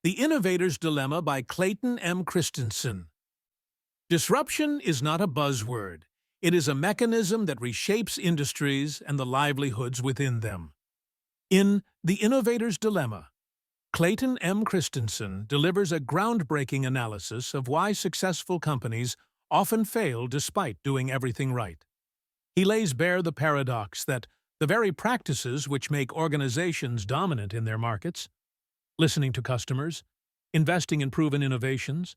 The Innovator's Dilemma by Clayton M. Christensen. Disruption is not a buzzword. It is a mechanism that reshapes industries and the livelihoods within them. In The Innovator's Dilemma, Clayton M. Christensen delivers a groundbreaking analysis of why successful companies often fail despite doing everything right. He lays bare the paradox that the very practices which make organizations dominant in their markets, listening to customers, investing in proven innovations,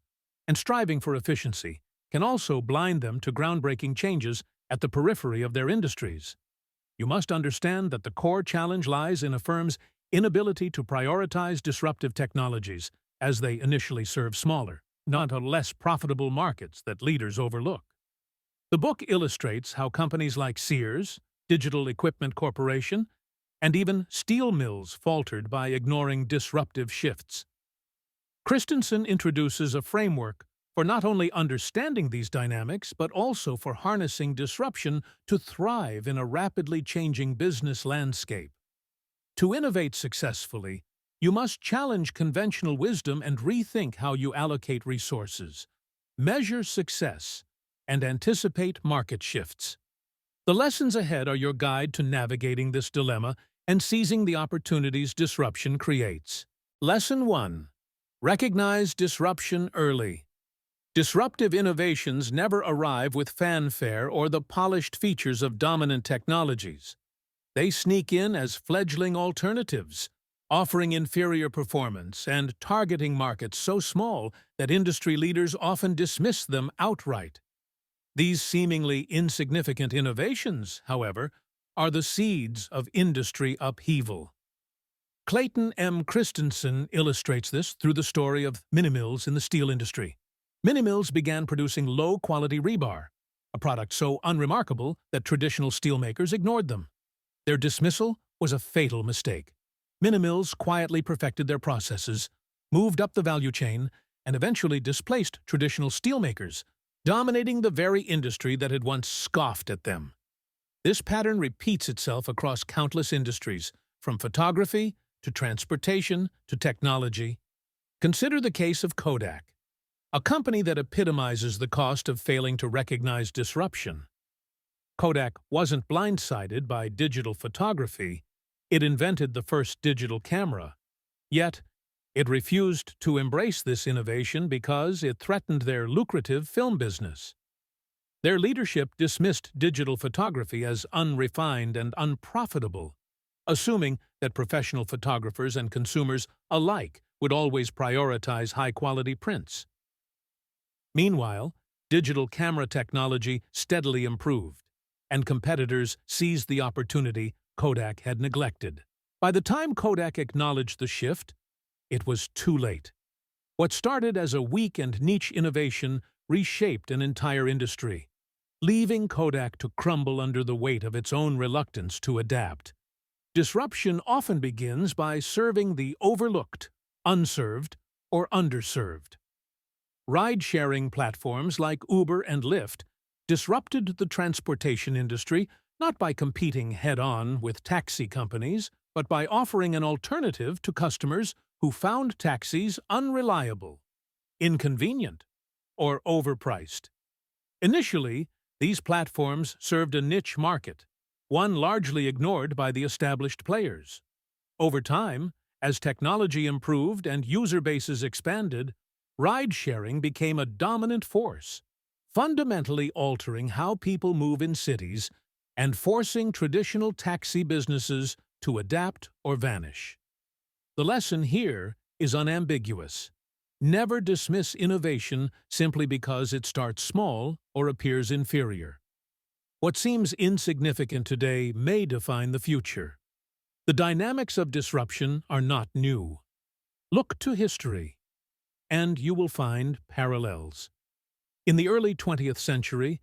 and striving for efficiency, can also blind them to groundbreaking changes at the periphery of their industries. You must understand that the core challenge lies in a firm's inability to prioritize disruptive technologies as they initially serve smaller, not less profitable markets that leaders overlook. The book illustrates how companies like Sears, Digital Equipment Corporation, and even steel mills faltered by ignoring disruptive shifts. Christensen introduces a framework for not only understanding these dynamics, but also for harnessing disruption to thrive in a rapidly changing business landscape. To innovate successfully, you must challenge conventional wisdom and rethink how you allocate resources, measure success, and anticipate market shifts. The lessons ahead are your guide to navigating this dilemma and seizing the opportunities disruption creates. Lesson 1. Recognize disruption early. Disruptive innovations never arrive with fanfare or the polished features of dominant technologies. They sneak in as fledgling alternatives, offering inferior performance and targeting markets so small that industry leaders often dismiss them outright. These seemingly insignificant innovations, however, are the seeds of industry upheaval. Clayton M. Christensen illustrates this through the story of mini-mills in the steel industry. Mini-mills began producing low-quality rebar, a product so unremarkable that traditional steelmakers ignored them. Their dismissal was a fatal mistake. Mini-mills quietly perfected their processes, moved up the value chain, and eventually displaced traditional steelmakers, dominating the very industry that had once scoffed at them. This pattern repeats itself across countless industries, from photography to transportation to technology. Consider the case of Kodak, a company that epitomizes the cost of failing to recognize disruption. Kodak wasn't blindsided by digital photography. It invented the first digital camera. Yet, it refused to embrace this innovation because it threatened their lucrative film business. Their leadership dismissed digital photography as unrefined and unprofitable, assuming that professional photographers and consumers alike would always prioritize high-quality prints. Meanwhile, digital camera technology steadily improved, and competitors seized the opportunity Kodak had neglected. By the time Kodak acknowledged the shift, it was too late. What started as a weak and niche innovation reshaped an entire industry, leaving Kodak to crumble under the weight of its own reluctance to adapt. Disruption often begins by serving the overlooked, unserved, or underserved. Ride-sharing platforms like Uber and Lyft disrupted the transportation industry not by competing head-on with taxi companies, but by offering an alternative to customers who found taxis unreliable, inconvenient, or overpriced. Initially, these platforms served a niche market, one largely ignored by the established players. Over time, as technology improved and user bases expanded, ride-sharing became a dominant force, fundamentally altering how people move in cities and forcing traditional taxi businesses to adapt or vanish. The lesson here is unambiguous. Never dismiss innovation simply because it starts small or appears inferior. What seems insignificant today may define the future. The dynamics of disruption are not new. Look to history, and you will find parallels. In the early 20th century,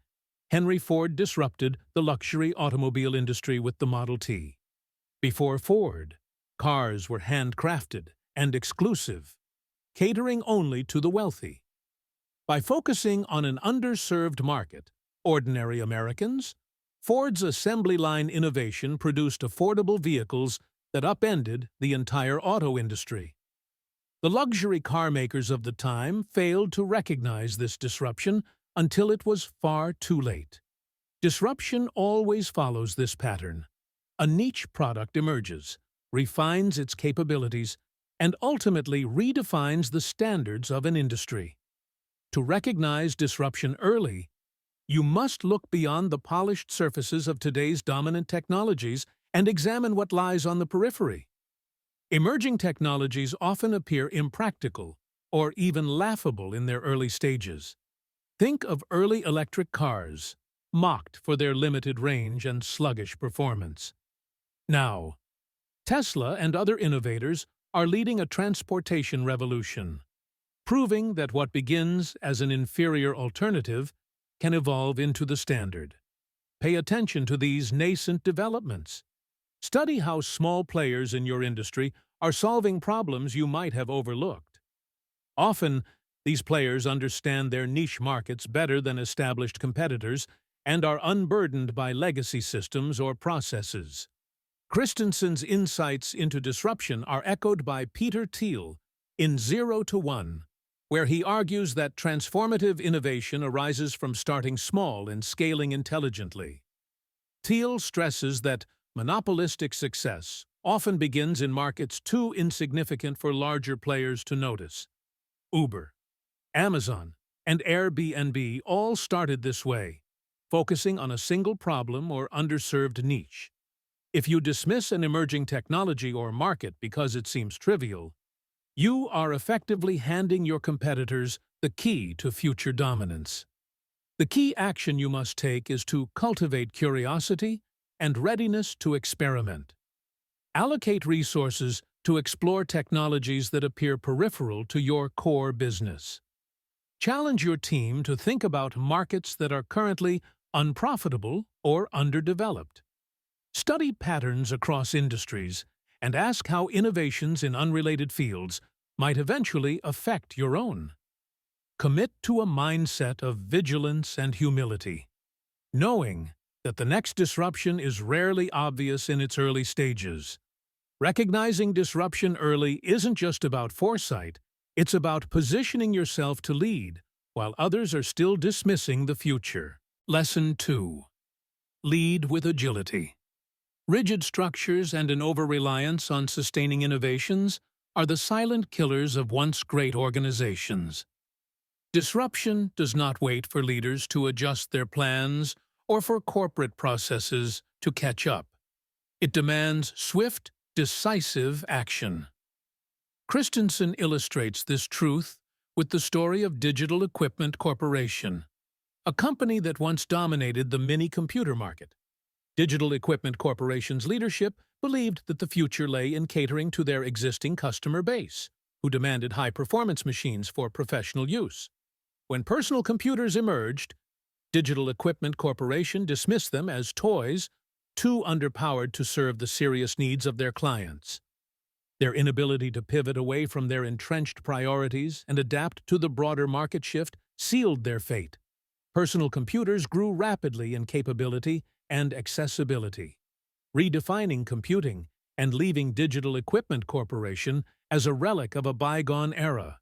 Henry Ford disrupted the luxury automobile industry with the Model T. Before Ford, cars were handcrafted and exclusive, catering only to the wealthy. By focusing on an underserved market, ordinary Americans, Ford's assembly line innovation produced affordable vehicles that upended the entire auto industry. The luxury car makers of the time failed to recognize this disruption until it was far too late. Disruption always follows this pattern. A niche product emerges, refines its capabilities, and ultimately redefines the standards of an industry. To recognize disruption early, you must look beyond the polished surfaces of today's dominant technologies and examine what lies on the periphery. Emerging technologies often appear impractical or even laughable in their early stages. Think of early electric cars, mocked for their limited range and sluggish performance. Now, Tesla and other innovators are leading a transportation revolution, proving that what begins as an inferior alternative can evolve into the standard. Pay attention to these nascent developments. Study how small players in your industry are solving problems you might have overlooked. Often, these players understand their niche markets better than established competitors and are unburdened by legacy systems or processes. Christensen's insights into disruption are echoed by Peter Thiel in 0 to 1, where he argues that transformative innovation arises from starting small and scaling intelligently. Thiel stresses that monopolistic success often begins in markets too insignificant for larger players to notice. Uber, Amazon, and Airbnb all started this way, focusing on a single problem or underserved niche. If you dismiss an emerging technology or market because it seems trivial, you are effectively handing your competitors the key to future dominance. The key action you must take is to cultivate curiosity and readiness to experiment. Allocate resources to explore technologies that appear peripheral to your core business. Challenge your team to think about markets that are currently unprofitable or underdeveloped. Study patterns across industries and ask how innovations in unrelated fields might eventually affect your own. Commit to a mindset of vigilance and humility, knowing that the next disruption is rarely obvious in its early stages. Recognizing disruption early isn't just about foresight, it's about positioning yourself to lead while others are still dismissing the future. Lesson 2. Lead with agility. Rigid structures and an over-reliance on sustaining innovations are the silent killers of once great organizations. Disruption does not wait for leaders to adjust their plans or for corporate processes to catch up. It demands swift, decisive action. Christensen illustrates this truth with the story of Digital Equipment Corporation, a company that once dominated the mini-computer market. Digital Equipment Corporation's leadership believed that the future lay in catering to their existing customer base, who demanded high-performance machines for professional use. When personal computers emerged, Digital Equipment Corporation dismissed them as toys, too underpowered to serve the serious needs of their clients. Their inability to pivot away from their entrenched priorities and adapt to the broader market shift sealed their fate. Personal computers grew rapidly in capability and accessibility, redefining computing and leaving Digital Equipment Corporation as a relic of a bygone era.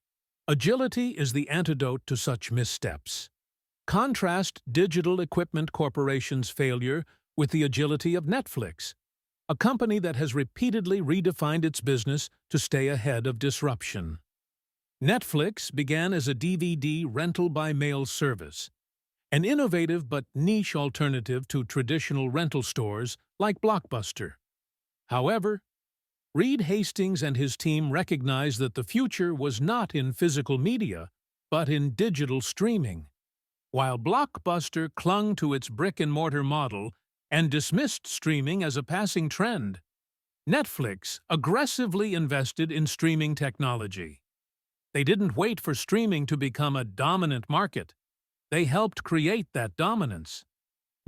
Agility is the antidote to such missteps. Contrast Digital Equipment Corporation's failure with the agility of Netflix, a company that has repeatedly redefined its business to stay ahead of disruption. Netflix began as a DVD rental-by-mail service, an innovative but niche alternative to traditional rental stores like Blockbuster. However, Reed Hastings and his team recognized that the future was not in physical media, but in digital streaming. While Blockbuster clung to its brick-and-mortar model and dismissed streaming as a passing trend, Netflix aggressively invested in streaming technology. They didn't wait for streaming to become a dominant market. They helped create that dominance.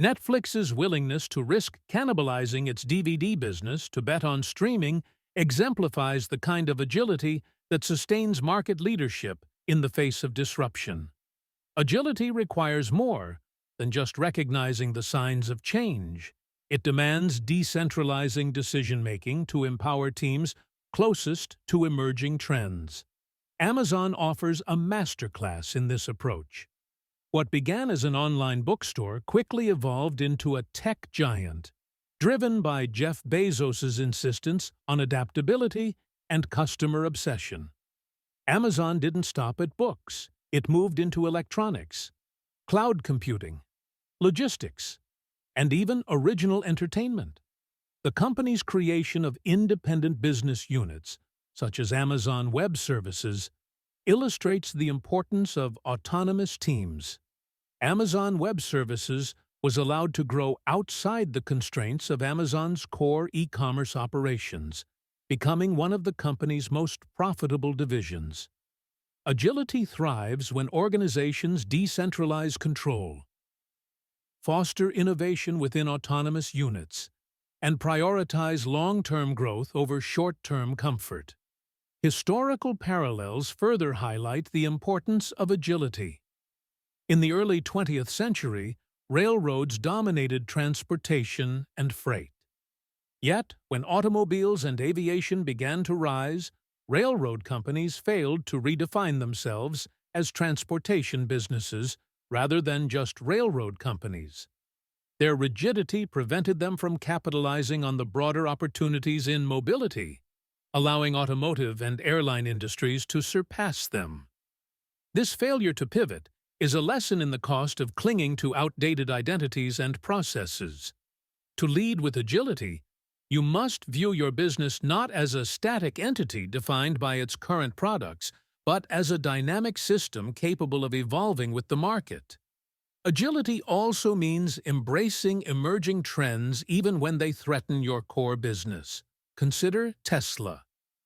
Netflix's willingness to risk cannibalizing its DVD business to bet on streaming exemplifies the kind of agility that sustains market leadership in the face of disruption. Agility requires more than just recognizing the signs of change. It demands decentralizing decision-making to empower teams closest to emerging trends. Amazon offers a masterclass in this approach. What began as an online bookstore quickly evolved into a tech giant, driven by Jeff Bezos's insistence on adaptability and customer obsession. Amazon didn't stop at books. It moved into electronics, cloud computing, logistics, and even original entertainment. The company's creation of independent business units, such as Amazon Web Services, illustrates the importance of autonomous teams. Amazon Web Services was allowed to grow outside the constraints of Amazon's core e-commerce operations, becoming one of the company's most profitable divisions. Agility thrives when organizations decentralize control, foster innovation within autonomous units, and prioritize long-term growth over short-term comfort. Historical parallels further highlight the importance of agility. In the early 20th century, railroads dominated transportation and freight. Yet, when automobiles and aviation began to rise, railroad companies failed to redefine themselves as transportation businesses rather than just railroad companies. Their rigidity prevented them from capitalizing on the broader opportunities in mobility, allowing automotive and airline industries to surpass them. This failure to pivot is a lesson in the cost of clinging to outdated identities and processes. To lead with agility, you must view your business not as a static entity defined by its current products, but as a dynamic system capable of evolving with the market. Agility also means embracing emerging trends even when they threaten your core business. Consider Tesla,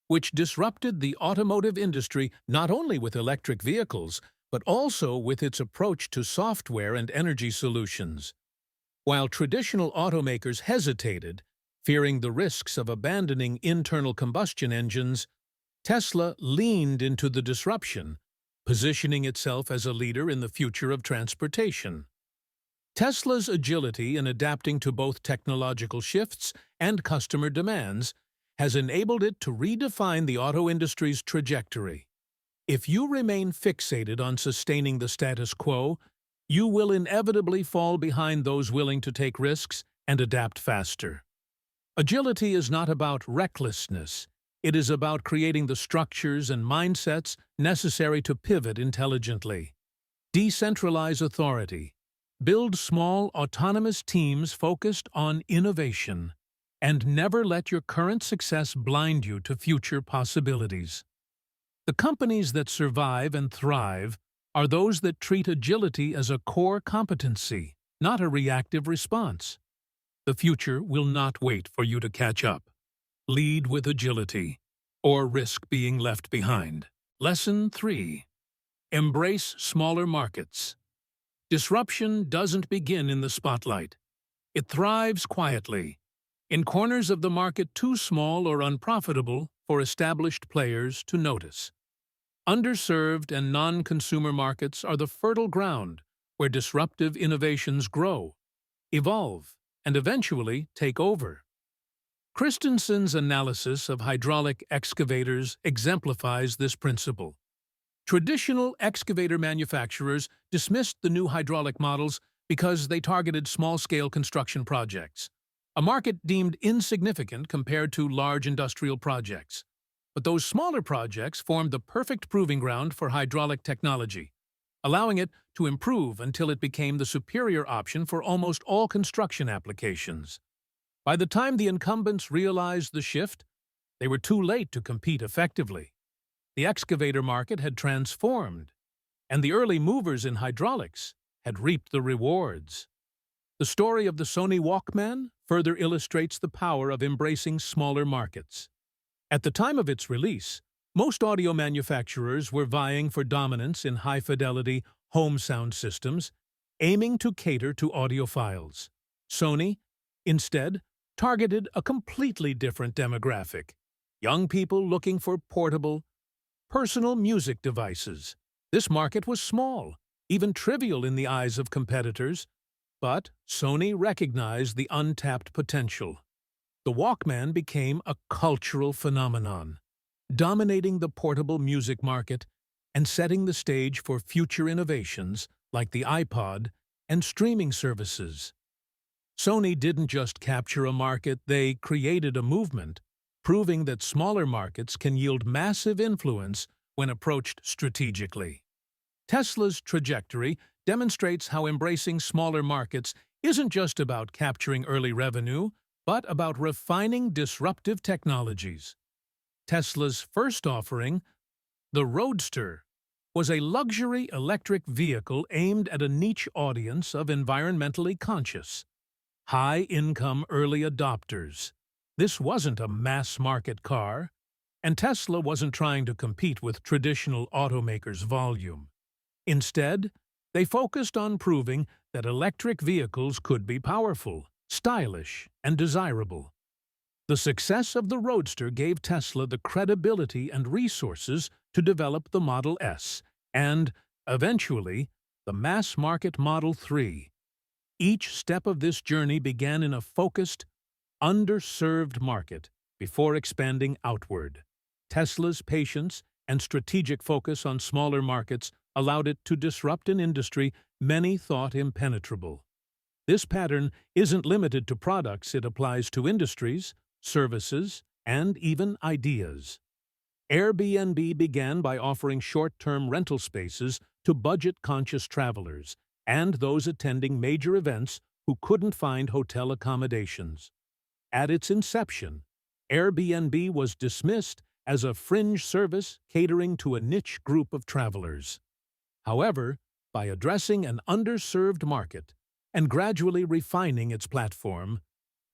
which disrupted the automotive industry not only with electric vehicles, but also with its approach to software and energy solutions. While traditional automakers hesitated, fearing the risks of abandoning internal combustion engines, Tesla leaned into the disruption, positioning itself as a leader in the future of transportation. Tesla's agility in adapting to both technological shifts and customer demands has enabled it to redefine the auto industry's trajectory. If you remain fixated on sustaining the status quo, you will inevitably fall behind those willing to take risks and adapt faster. Agility is not about recklessness. It is about creating the structures and mindsets necessary to pivot intelligently. Decentralize authority. Build small, autonomous teams focused on innovation. And never let your current success blind you to future possibilities. The companies that survive and thrive are those that treat agility as a core competency, not a reactive response. The future will not wait for you to catch up. Lead with agility, or risk being left behind. Lesson 3. Embrace smaller markets. Disruption doesn't begin in the spotlight. It thrives quietly, in corners of the market too small or unprofitable for established players to notice. Underserved and non-consumer markets are the fertile ground where disruptive innovations grow, evolve, and eventually take over. Christensen's analysis of hydraulic excavators exemplifies this principle. Traditional excavator manufacturers dismissed the new hydraulic models because they targeted small-scale construction projects, a market deemed insignificant compared to large industrial projects. But those smaller projects formed the perfect proving ground for hydraulic technology, allowing it to improve until it became the superior option for almost all construction applications. By the time the incumbents realized the shift, they were too late to compete effectively. The excavator market had transformed, and the early movers in hydraulics had reaped the rewards. The story of the Sony Walkman further illustrates the power of embracing smaller markets. At the time of its release, most audio manufacturers were vying for dominance in high-fidelity home sound systems, aiming to cater to audiophiles. Sony, instead, targeted a completely different demographic: young people looking for portable, personal music devices. This market was small, even trivial in the eyes of competitors, but Sony recognized the untapped potential. The Walkman became a cultural phenomenon. dominating the portable music market and setting the stage for future innovations like the iPod and streaming services. Sony didn't just capture a market, they created a movement, proving that smaller markets can yield massive influence when approached strategically. Tesla's trajectory demonstrates how embracing smaller markets isn't just about capturing early revenue, but about refining disruptive technologies. Tesla's first offering, the Roadster, was a luxury electric vehicle aimed at a niche audience of environmentally conscious, high-income early adopters. This wasn't a mass-market car, and Tesla wasn't trying to compete with traditional automakers' volume. Instead, they focused on proving that electric vehicles could be powerful, stylish, and desirable. The success of the Roadster gave Tesla the credibility and resources to develop the Model S and, eventually, the mass-market Model 3. Each step of this journey began in a focused, underserved market before expanding outward. Tesla's patience and strategic focus on smaller markets allowed it to disrupt an industry many thought impenetrable. This pattern isn't limited to products, it applies to industries, services, and even ideas. Airbnb began by offering short-term rental spaces to budget-conscious travelers and those attending major events who couldn't find hotel accommodations. At its inception, Airbnb was dismissed as a fringe service catering to a niche group of travelers. However, by addressing an underserved market and gradually refining its platform,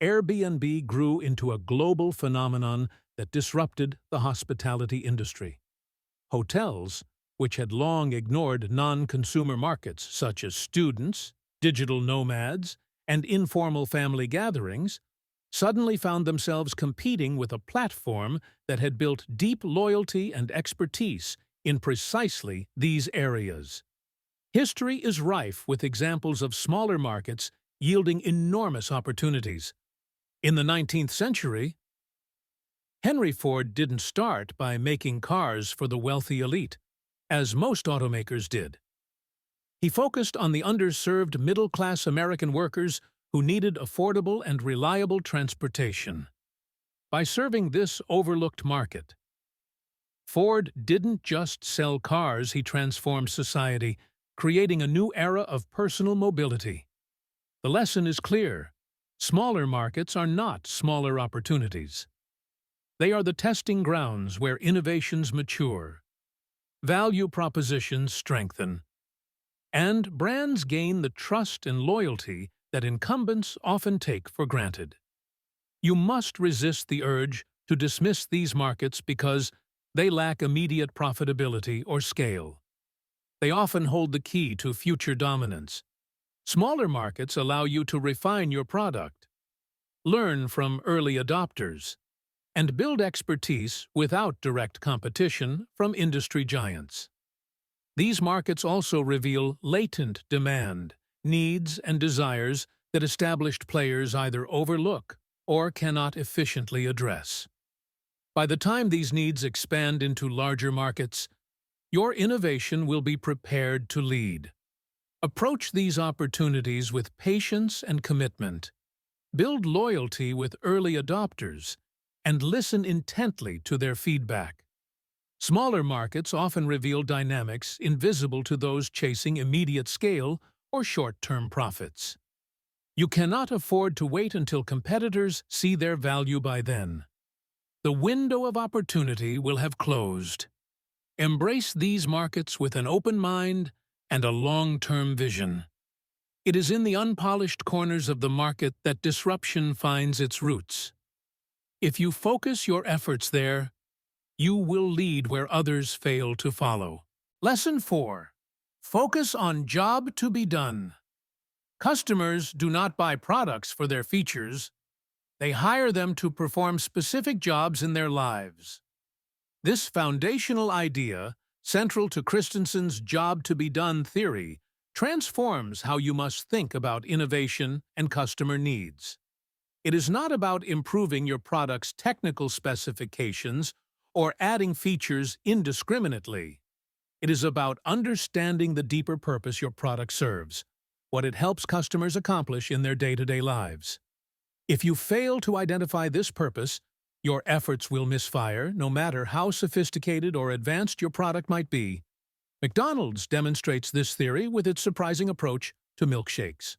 Airbnb grew into a global phenomenon that disrupted the hospitality industry. Hotels, which had long ignored non-consumer markets such as students, digital nomads, and informal family gatherings, suddenly found themselves competing with a platform that had built deep loyalty and expertise in precisely these areas. History is rife with examples of smaller markets yielding enormous opportunities. In the 19th century, Henry Ford didn't start by making cars for the wealthy elite, as most automakers did. He focused on the underserved middle-class American workers who needed affordable and reliable transportation. By serving this overlooked market, Ford didn't just sell cars, he transformed society, creating a new era of personal mobility. The lesson is clear. Smaller markets are not smaller opportunities. They are the testing grounds where innovations mature, value propositions strengthen, and brands gain the trust and loyalty that incumbents often take for granted. You must resist the urge to dismiss these markets because they lack immediate profitability or scale. They often hold the key to future dominance. Smaller markets allow you to refine your product, learn from early adopters, and build expertise without direct competition from industry giants. These markets also reveal latent demand, needs, and desires that established players either overlook or cannot efficiently address. By the time these needs expand into larger markets, your innovation will be prepared to lead. Approach these opportunities with patience and commitment. Build loyalty with early adopters, and listen intently to their feedback. Smaller markets often reveal dynamics invisible to those chasing immediate scale or short-term profits. You cannot afford to wait until competitors see their value by then. The window of opportunity will have closed. Embrace these markets with an open mind and a long-term vision. It is in the unpolished corners of the market that disruption finds its roots. If you focus your efforts there, you will lead where others fail to follow. Lesson 4. Focus on job to be done. Customers do not buy products for their features. They hire them to perform specific jobs in their lives. This foundational idea, central to Christensen's job-to-be-done theory, transforms how you must think about innovation and customer needs. It is not about improving your product's technical specifications or adding features indiscriminately. It is about understanding the deeper purpose your product serves, what it helps customers accomplish in their day-to-day lives. If you fail to identify this purpose, your efforts will misfire no matter how sophisticated or advanced your product might be. McDonald's demonstrates this theory with its surprising approach to milkshakes.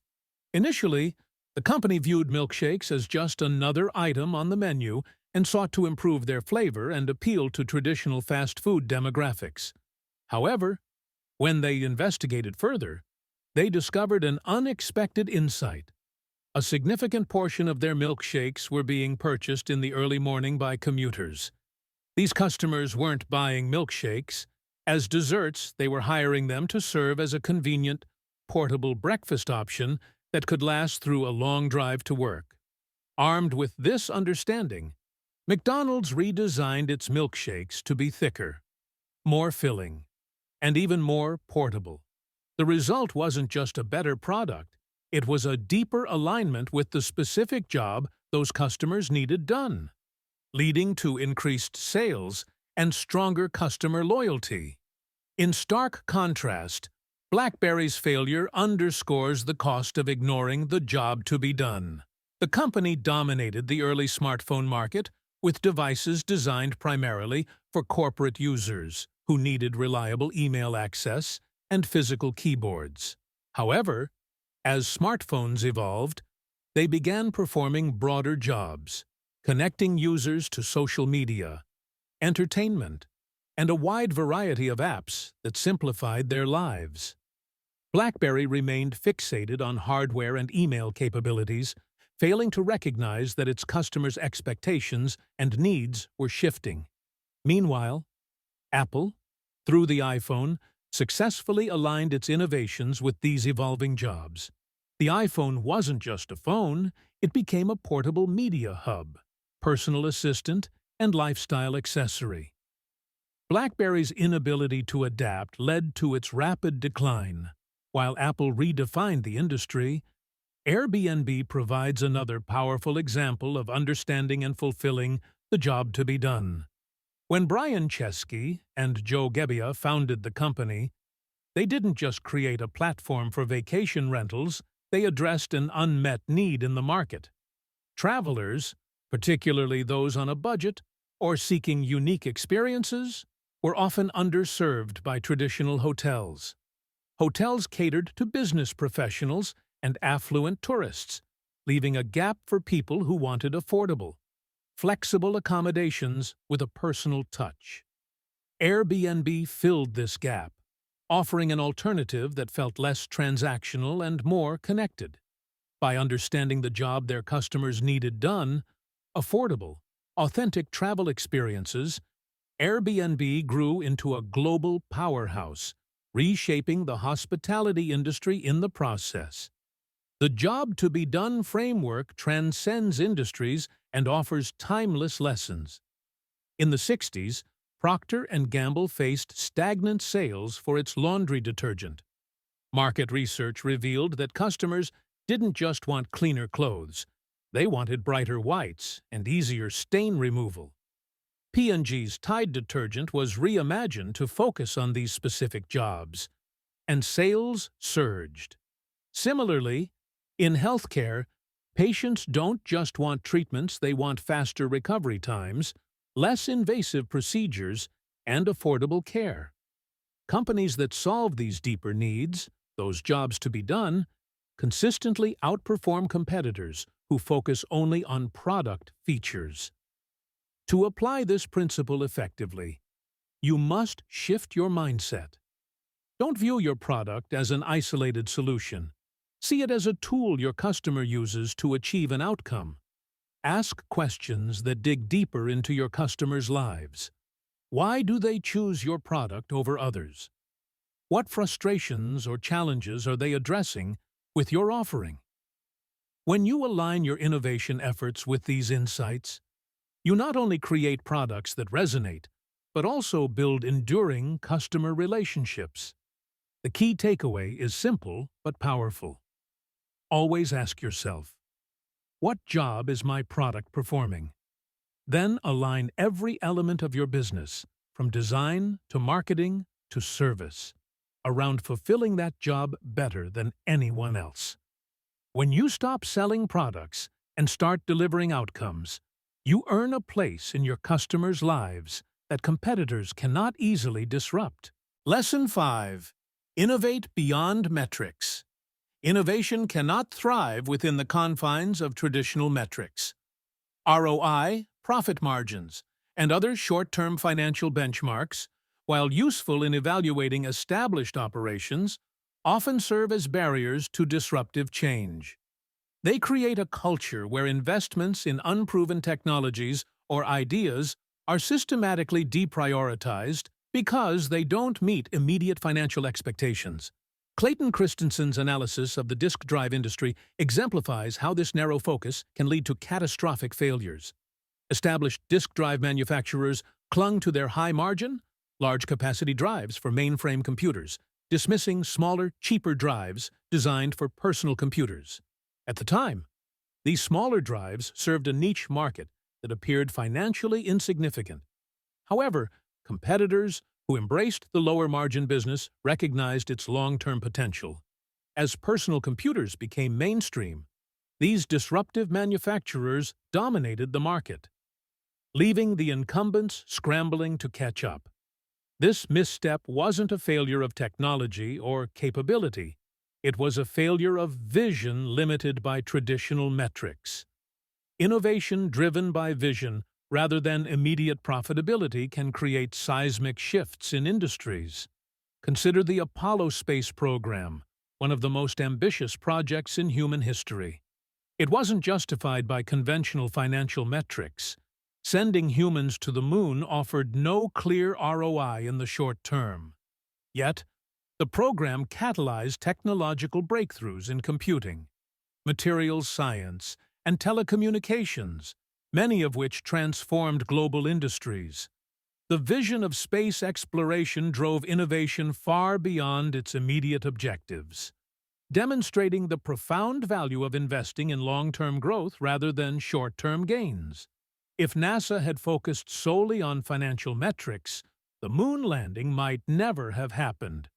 Initially, the company viewed milkshakes as just another item on the menu and sought to improve their flavor and appeal to traditional fast food demographics. However, when they investigated further, they discovered an unexpected insight. A significant portion of their milkshakes were being purchased in the early morning by commuters. These customers weren't buying milkshakes. As desserts, they were hiring them to serve as a convenient, portable breakfast option that could last through a long drive to work. Armed with this understanding, McDonald's redesigned its milkshakes to be thicker, more filling, and even more portable. The result wasn't just a better product, it was a deeper alignment with the specific job those customers needed done, leading to increased sales and stronger customer loyalty. In stark contrast, BlackBerry's failure underscores the cost of ignoring the job to be done. The company dominated the early smartphone market with devices designed primarily for corporate users who needed reliable email access and physical keyboards. However, as smartphones evolved, they began performing broader jobs, connecting users to social media, entertainment, and a wide variety of apps that simplified their lives. BlackBerry remained fixated on hardware and email capabilities, failing to recognize that its customers' expectations and needs were shifting. Meanwhile, Apple, through the iPhone, successfully aligned its innovations with these evolving jobs. The iPhone wasn't just a phone, it became a portable media hub, personal assistant, and lifestyle accessory. BlackBerry's inability to adapt led to its rapid decline. While Apple redefined the industry, Airbnb provides another powerful example of understanding and fulfilling the job to be done. When Brian Chesky and Joe Gebbia founded the company, they didn't just create a platform for vacation rentals, they addressed an unmet need in the market. Travelers, particularly those on a budget or seeking unique experiences, were often underserved by traditional hotels. Hotels catered to business professionals and affluent tourists, leaving a gap for people who wanted affordable, flexible accommodations with a personal touch. Airbnb filled this gap, offering an alternative that felt less transactional and more connected. By understanding the job their customers needed done, affordable, authentic travel experiences, Airbnb grew into a global powerhouse, reshaping the hospitality industry in the process. The job-to-be-done framework transcends industries and offers timeless lessons. In the 60s, Procter & Gamble faced stagnant sales for its laundry detergent. Market research revealed that customers didn't just want cleaner clothes, they wanted brighter whites and easier stain removal. P&G's Tide detergent was reimagined to focus on these specific jobs, and sales surged. Similarly, in healthcare, patients don't just want treatments, they want faster recovery times, less invasive procedures, and affordable care. Companies that solve these deeper needs, those jobs to be done, consistently outperform competitors who focus only on product features. To apply this principle effectively, you must shift your mindset. Don't view your product as an isolated solution. See it as a tool your customer uses to achieve an outcome. Ask questions that dig deeper into your customers' lives. Why do they choose your product over others? What frustrations or challenges are they addressing with your offering? When you align your innovation efforts with these insights, you not only create products that resonate, but also build enduring customer relationships. The key takeaway is simple but powerful. Always ask yourself, what job is my product performing? Then align every element of your business, from design to marketing to service, around fulfilling that job better than anyone else. When you stop selling products and start delivering outcomes, you earn a place in your customers' lives that competitors cannot easily disrupt. Lesson 5. Innovate beyond metrics. Innovation cannot thrive within the confines of traditional metrics. ROI, profit margins, and other short-term financial benchmarks, while useful in evaluating established operations, often serve as barriers to disruptive change. They create a culture where investments in unproven technologies or ideas are systematically deprioritized because they don't meet immediate financial expectations. Clayton Christensen's analysis of the disk drive industry exemplifies how this narrow focus can lead to catastrophic failures. Established disk drive manufacturers clung to their high margin, large-capacity drives for mainframe computers, dismissing smaller, cheaper drives designed for personal computers. At the time, these smaller drives served a niche market that appeared financially insignificant. However, competitors who embraced the lower-margin business recognized its long-term potential. As personal computers became mainstream, these disruptive manufacturers dominated the market, leaving the incumbents scrambling to catch up. This misstep wasn't a failure of technology or capability. It was a failure of vision limited by traditional metrics. Innovation driven by vision rather than immediate profitability can create seismic shifts in industries. Consider the Apollo space program, one of the most ambitious projects in human history. It wasn't justified by conventional financial metrics. Sending humans to the moon offered no clear ROI in the short term. Yet, the program catalyzed technological breakthroughs in computing, materials science, and telecommunications, many of which transformed global industries. The vision of space exploration drove innovation far beyond its immediate objectives, demonstrating the profound value of investing in long-term growth rather than short-term gains. If NASA had focused solely on financial metrics, the moon landing might never have happened,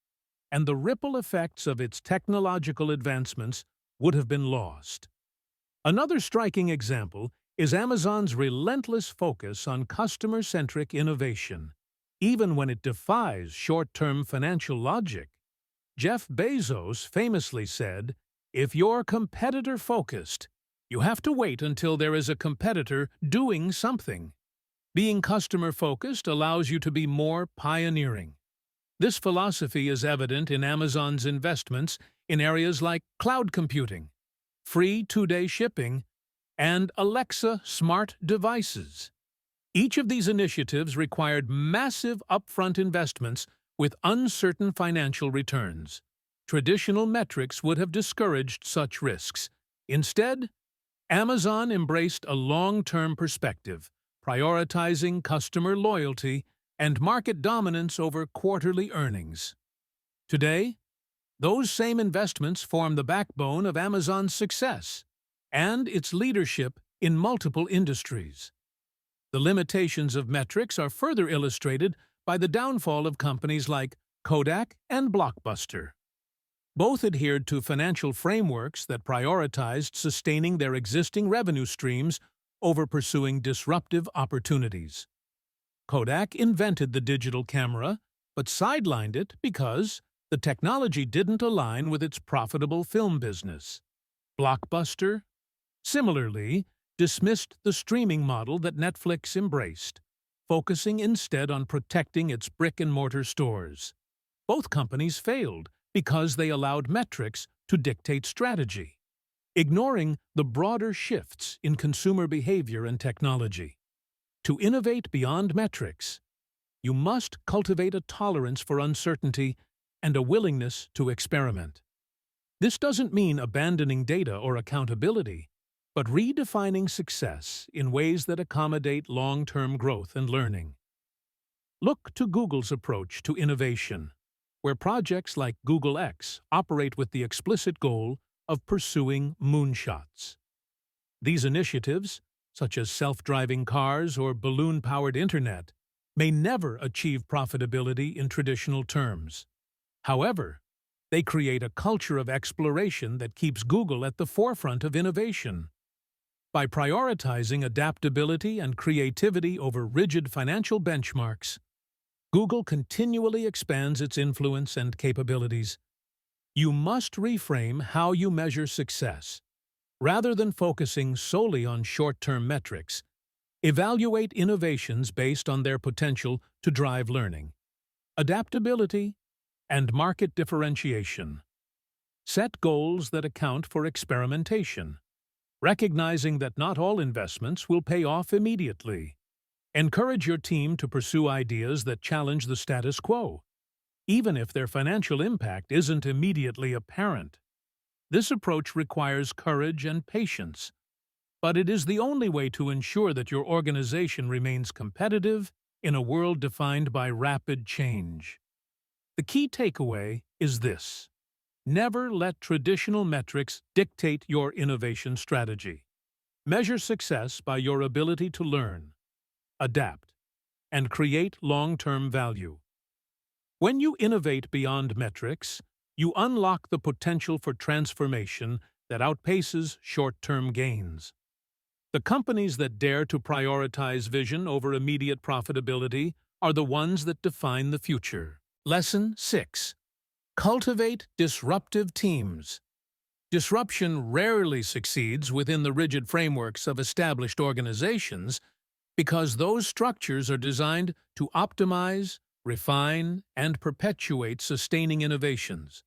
and the ripple effects of its technological advancements would have been lost. Another striking example is Amazon's relentless focus on customer-centric innovation, even when it defies short-term financial logic. Jeff Bezos famously said, "If you're competitor-focused, you have to wait until there is a competitor doing something." Being customer-focused allows you to be more pioneering. This philosophy is evident in Amazon's investments in areas like cloud computing, free two-day shipping, and Alexa smart devices. Each of these initiatives required massive upfront investments with uncertain financial returns. Traditional metrics would have discouraged such risks. Instead, Amazon embraced a long-term perspective, prioritizing customer loyalty and market dominance over quarterly earnings. Today, those same investments form the backbone of Amazon's success and its leadership in multiple industries. The limitations of metrics are further illustrated by the downfall of companies like Kodak and Blockbuster. Both adhered to financial frameworks that prioritized sustaining their existing revenue streams over pursuing disruptive opportunities. Kodak invented the digital camera, but sidelined it because the technology didn't align with its profitable film business. Blockbuster, similarly, dismissed the streaming model that Netflix embraced, focusing instead on protecting its brick-and-mortar stores. Both companies failed because they allowed metrics to dictate strategy, ignoring the broader shifts in consumer behavior and technology. To innovate beyond metrics, you must cultivate a tolerance for uncertainty and a willingness to experiment. This doesn't mean abandoning data or accountability, but redefining success in ways that accommodate long-term growth and learning. Look to Google's approach to innovation, where projects like Google X operate with the explicit goal of pursuing moonshots. These initiatives, such as self-driving cars or balloon-powered internet, may never achieve profitability in traditional terms. However, they create a culture of exploration that keeps Google at the forefront of innovation. By prioritizing adaptability and creativity over rigid financial benchmarks, Google continually expands its influence and capabilities. You must reframe how you measure success. Rather than focusing solely on short-term metrics, evaluate innovations based on their potential to drive learning, adaptability, and market differentiation. Set goals that account for experimentation, recognizing that not all investments will pay off immediately. Encourage your team to pursue ideas that challenge the status quo, even if their financial impact isn't immediately apparent. This approach requires courage and patience, but it is the only way to ensure that your organization remains competitive in a world defined by rapid change. The key takeaway is this: never let traditional metrics dictate your innovation strategy. Measure success by your ability to learn, adapt, and create long-term value. When you innovate beyond metrics, you unlock the potential for transformation that outpaces short-term gains. The companies that dare to prioritize vision over immediate profitability are the ones that define the future. Lesson 6. Cultivate disruptive teams. Disruption rarely succeeds within the rigid frameworks of established organizations because those structures are designed to optimize, refine, and perpetuate sustaining innovations.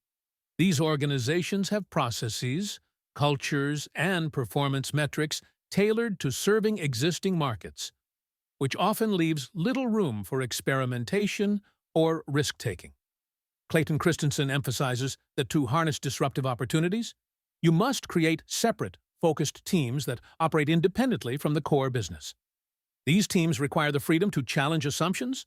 These organizations have processes, cultures, and performance metrics tailored to serving existing markets, which often leaves little room for experimentation or risk-taking. Clayton Christensen emphasizes that to harness disruptive opportunities, you must create separate, focused teams that operate independently from the core business. These teams require the freedom to challenge assumptions,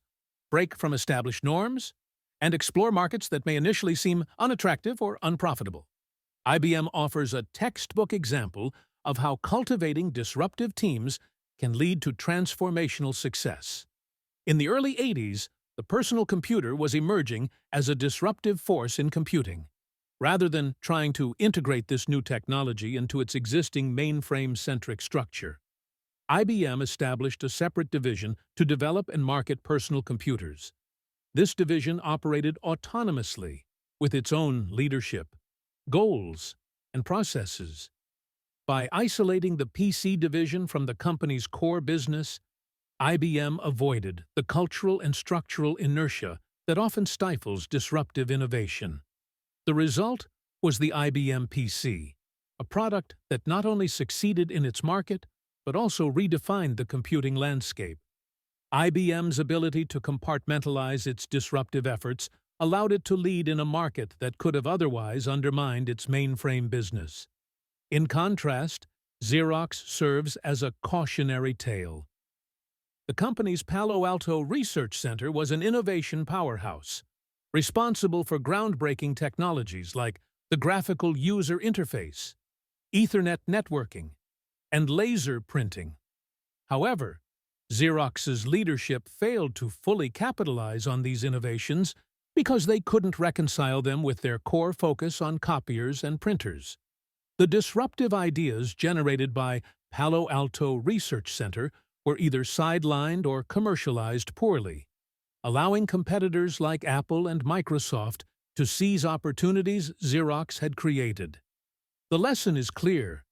break from established norms, and explore markets that may initially seem unattractive or unprofitable. IBM offers a textbook example of how cultivating disruptive teams can lead to transformational success. In the early 80s, the personal computer was emerging as a disruptive force in computing. Rather than trying to integrate this new technology into its existing mainframe-centric structure, IBM established a separate division to develop and market personal computers. This division operated autonomously, with its own leadership, goals, and processes. By isolating the PC division from the company's core business, IBM avoided the cultural and structural inertia that often stifles disruptive innovation. The result was the IBM PC, a product that not only succeeded in its market, but also redefined the computing landscape. IBM's ability to compartmentalize its disruptive efforts allowed it to lead in a market that could have otherwise undermined its mainframe business. In contrast, Xerox serves as a cautionary tale. The company's Palo Alto Research Center was an innovation powerhouse, responsible for groundbreaking technologies like the graphical user interface, Ethernet networking, and laser printing. However, Xerox's leadership failed to fully capitalize on these innovations because they couldn't reconcile them with their core focus on copiers and printers. The disruptive ideas generated by Palo Alto Research Center were either sidelined or commercialized poorly, allowing competitors like Apple and Microsoft to seize opportunities Xerox had created. The lesson is clear.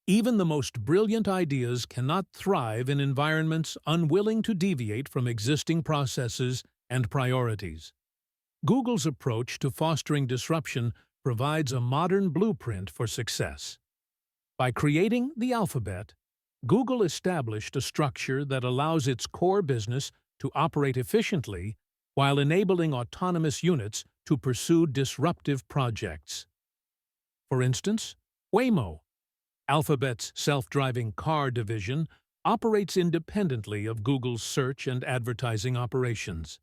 Even the most brilliant ideas cannot thrive in environments unwilling to deviate from existing processes and priorities. Google's approach to fostering disruption provides a modern blueprint for success. By creating the alphabet, Google established a structure that allows its core business to operate efficiently while enabling autonomous units to pursue disruptive projects. For instance, Waymo, Alphabet's self-driving car division, operates independently of Google's search and advertising operations.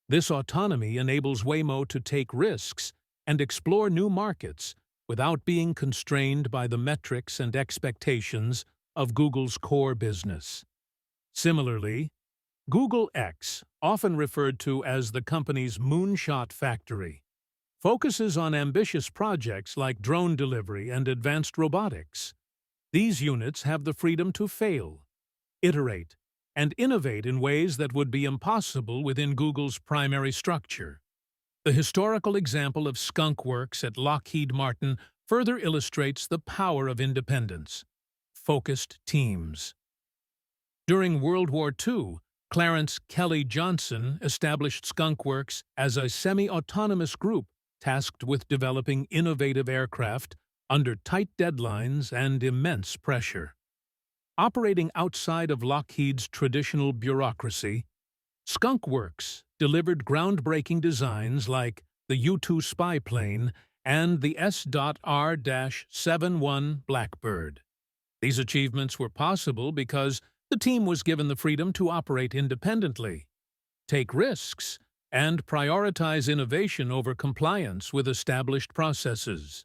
This autonomy enables Waymo to take risks and explore new markets without being constrained by the metrics and expectations of Google's core business. Similarly, Google X, often referred to as the company's moonshot factory, focuses on ambitious projects like drone delivery and advanced robotics. These units have the freedom to fail, iterate, and innovate in ways that would be impossible within Google's primary structure. The historical example of Skunk Works at Lockheed Martin further illustrates the power of independence. Focused teams. During World War II, Clarence Kelly Johnson established Skunk Works as a semi-autonomous group tasked with developing innovative aircraft under tight deadlines and immense pressure. Operating outside of Lockheed's traditional bureaucracy, Skunk Works delivered groundbreaking designs like the U-2 spy plane and the S.R-71 Blackbird. These achievements were possible because the team was given the freedom to operate independently, take risks, and prioritize innovation over compliance with established processes.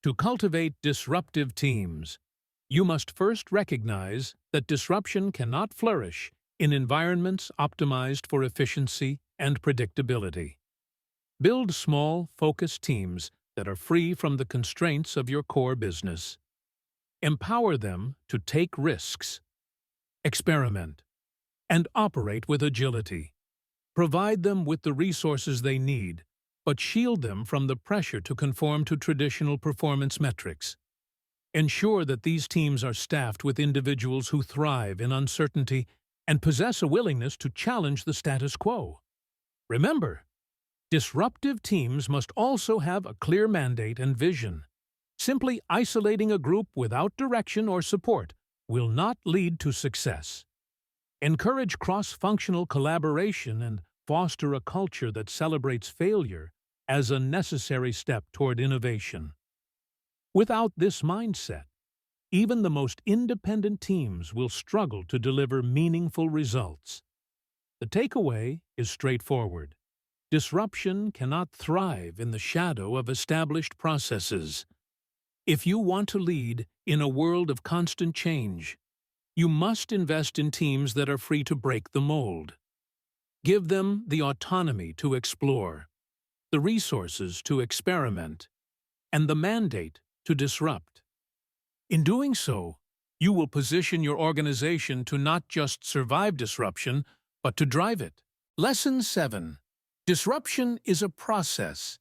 To cultivate disruptive teams, you must first recognize that disruption cannot flourish in environments optimized for efficiency and predictability. Build small, focused teams that are free from the constraints of your core business. Empower them to take risks, experiment, and operate with agility. Provide them with the resources they need, but shield them from the pressure to conform to traditional performance metrics. Ensure that these teams are staffed with individuals who thrive in uncertainty and possess a willingness to challenge the status quo. Remember, disruptive teams must also have a clear mandate and vision. Simply isolating a group without direction or support will not lead to success. Encourage cross-functional collaboration and foster a culture that celebrates failure as a necessary step toward innovation. Without this mindset, even the most independent teams will struggle to deliver meaningful results. The takeaway is straightforward. Disruption cannot thrive in the shadow of established processes. If you want to lead in a world of constant change, you must invest in teams that are free to break the mold. Give them the autonomy to explore, the resources to experiment, and the mandate to disrupt. In doing so, you will position your organization to not just survive disruption, but to drive it. Lesson 7. Disruption is a process.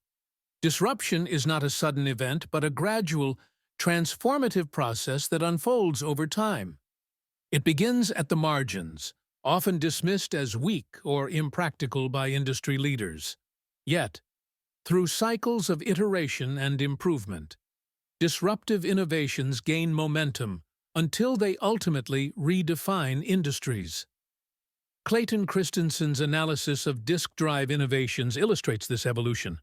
Disruption is not a sudden event, but a gradual, transformative process that unfolds over time. It begins at the margins, often dismissed as weak or impractical by industry leaders. Yet, through cycles of iteration and improvement, disruptive innovations gain momentum until they ultimately redefine industries. Clayton Christensen's analysis of disk drive innovations illustrates this evolution.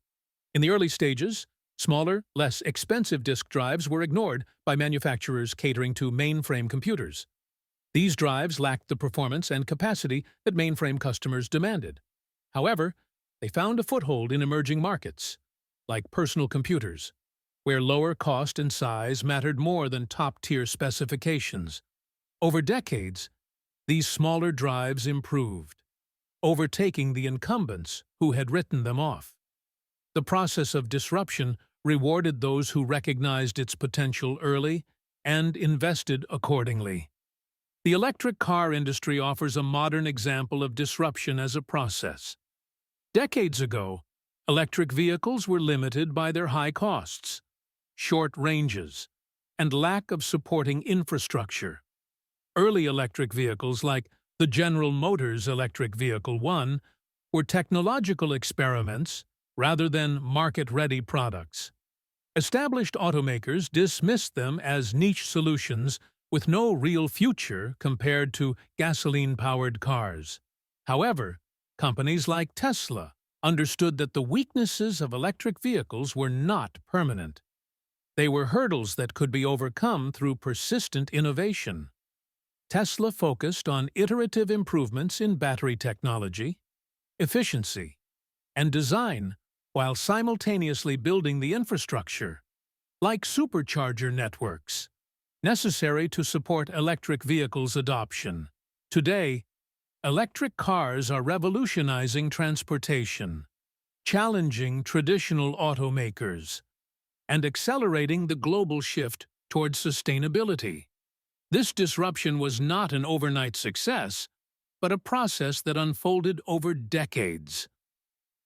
In the early stages, smaller, less expensive disk drives were ignored by manufacturers catering to mainframe computers. These drives lacked the performance and capacity that mainframe customers demanded. However, they found a foothold in emerging markets, like personal computers, where lower cost and size mattered more than top-tier specifications. Over decades, these smaller drives improved, overtaking the incumbents who had written them off. The process of disruption rewarded those who recognized its potential early and invested accordingly. The electric car industry offers a modern example of disruption as a process. Decades ago, electric vehicles were limited by their high costs, short ranges, and lack of supporting infrastructure. Early electric vehicles like the General Motors Electric Vehicle 1 were technological experiments rather than market-ready products. Established automakers dismissed them as niche solutions with no real future compared to gasoline-powered cars. However, companies like Tesla understood that the weaknesses of electric vehicles were not permanent. They were hurdles that could be overcome through persistent innovation. Tesla focused on iterative improvements in battery technology, efficiency, and design while simultaneously building the infrastructure, like supercharger networks, necessary to support electric vehicles adoption. Today, electric cars are revolutionizing transportation, challenging traditional automakers, and accelerating the global shift towards sustainability. This disruption was not an overnight success, but a process that unfolded over decades.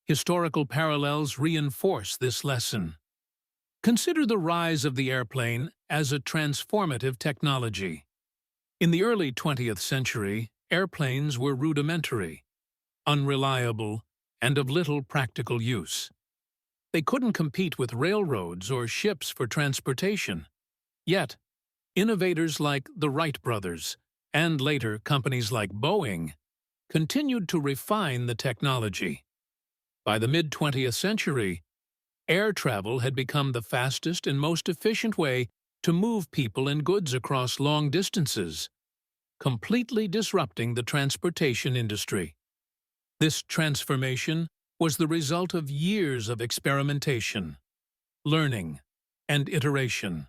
Historical parallels reinforce this lesson. Consider the rise of the airplane as a transformative technology. In the early 20th century, airplanes were rudimentary, unreliable, and of little practical use. They couldn't compete with railroads or ships for transportation. Yet, innovators like the Wright brothers, and later companies like Boeing, continued to refine the technology. By the mid-20th century, air travel had become the fastest and most efficient way to move people and goods across long distances, completely disrupting the transportation industry. This transformation was the result of years of experimentation, learning, and iteration.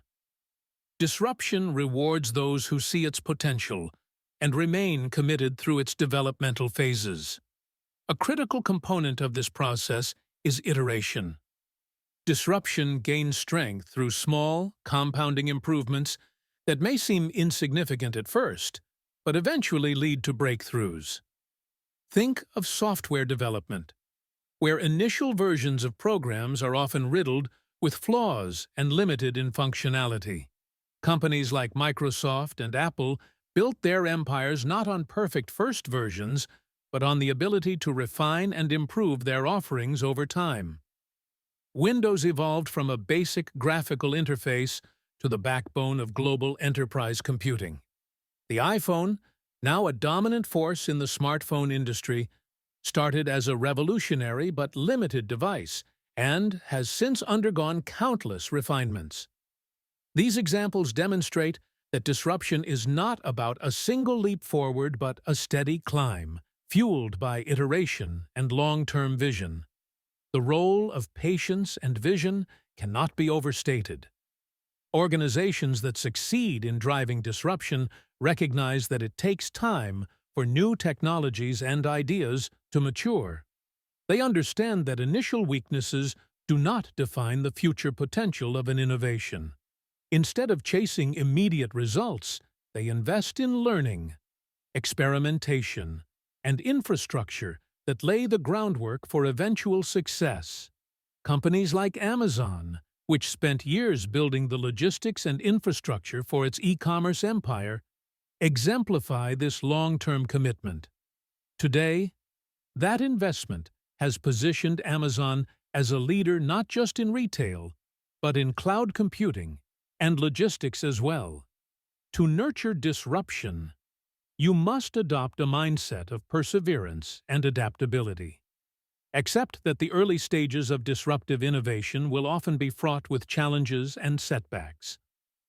Disruption rewards those who see its potential and remain committed through its developmental phases. A critical component of this process is iteration. Disruption gains strength through small, compounding improvements that may seem insignificant at first, but eventually lead to breakthroughs. Think of software development, where initial versions of programs are often riddled with flaws and limited in functionality. Companies like Microsoft and Apple built their empires not on perfect first versions, but on the ability to refine and improve their offerings over time. Windows evolved from a basic graphical interface to the backbone of global enterprise computing. The iPhone, now a dominant force in the smartphone industry, started as a revolutionary but limited device and has since undergone countless refinements. These examples demonstrate that disruption is not about a single leap forward but a steady climb, fueled by iteration and long-term vision. The role of patience and vision cannot be overstated. Organizations that succeed in driving disruption recognize that it takes time for new technologies and ideas to mature. They understand that initial weaknesses do not define the future potential of an innovation. Instead of chasing immediate results, they invest in learning, experimentation, and infrastructure that lay the groundwork for eventual success. Companies like Amazon, which spent years building the logistics and infrastructure for its e-commerce empire, exemplify this long-term commitment. Today, that investment has positioned Amazon as a leader not just in retail, but in cloud computing and logistics as well. To nurture disruption, you must adopt a mindset of perseverance and adaptability. Accept that the early stages of disruptive innovation will often be fraught with challenges and setbacks.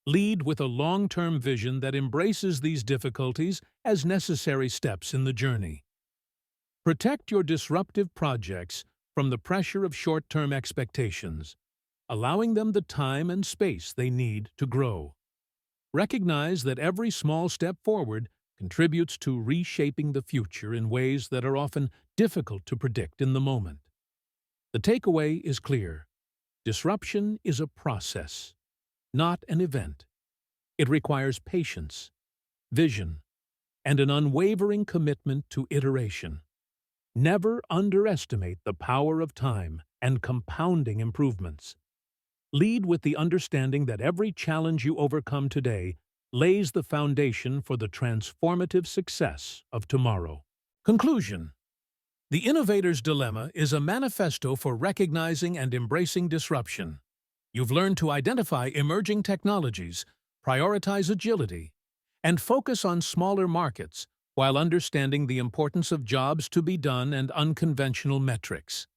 Lead with a long-term vision that embraces these difficulties as necessary steps in the journey. Protect your disruptive projects from the pressure of short-term expectations, allowing them the time and space they need to grow. Recognize that every small step forward contributes to reshaping the future in ways that are often difficult to predict in the moment. The takeaway is clear. Disruption is a process, not an event. It requires patience, vision, and an unwavering commitment to iteration. Never underestimate the power of time and compounding improvements. Lead with the understanding that every challenge you overcome today lays the foundation for the transformative success of tomorrow. Conclusion. The Innovator's Dilemma is a manifesto for recognizing and embracing disruption. You've learned to identify emerging technologies, prioritize agility, and focus on smaller markets while understanding the importance of jobs to be done and unconventional metrics.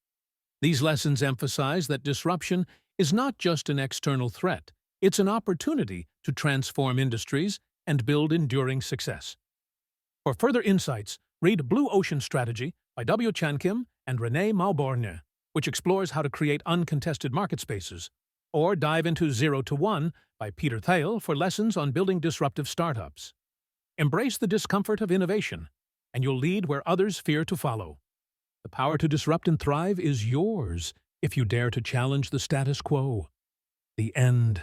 These lessons emphasize that disruption is not just an external threat, it's an opportunity to transform industries and build enduring success. For further insights, read Blue Ocean Strategy by W. Chan Kim and Renee Mauborgne, which explores how to create uncontested market spaces, Or dive into 0 to 1 by Peter Thiel for lessons on building disruptive startups. Embrace the discomfort of innovation, and you'll lead where others fear to follow. The power to disrupt and thrive is yours if you dare to challenge the status quo. The end.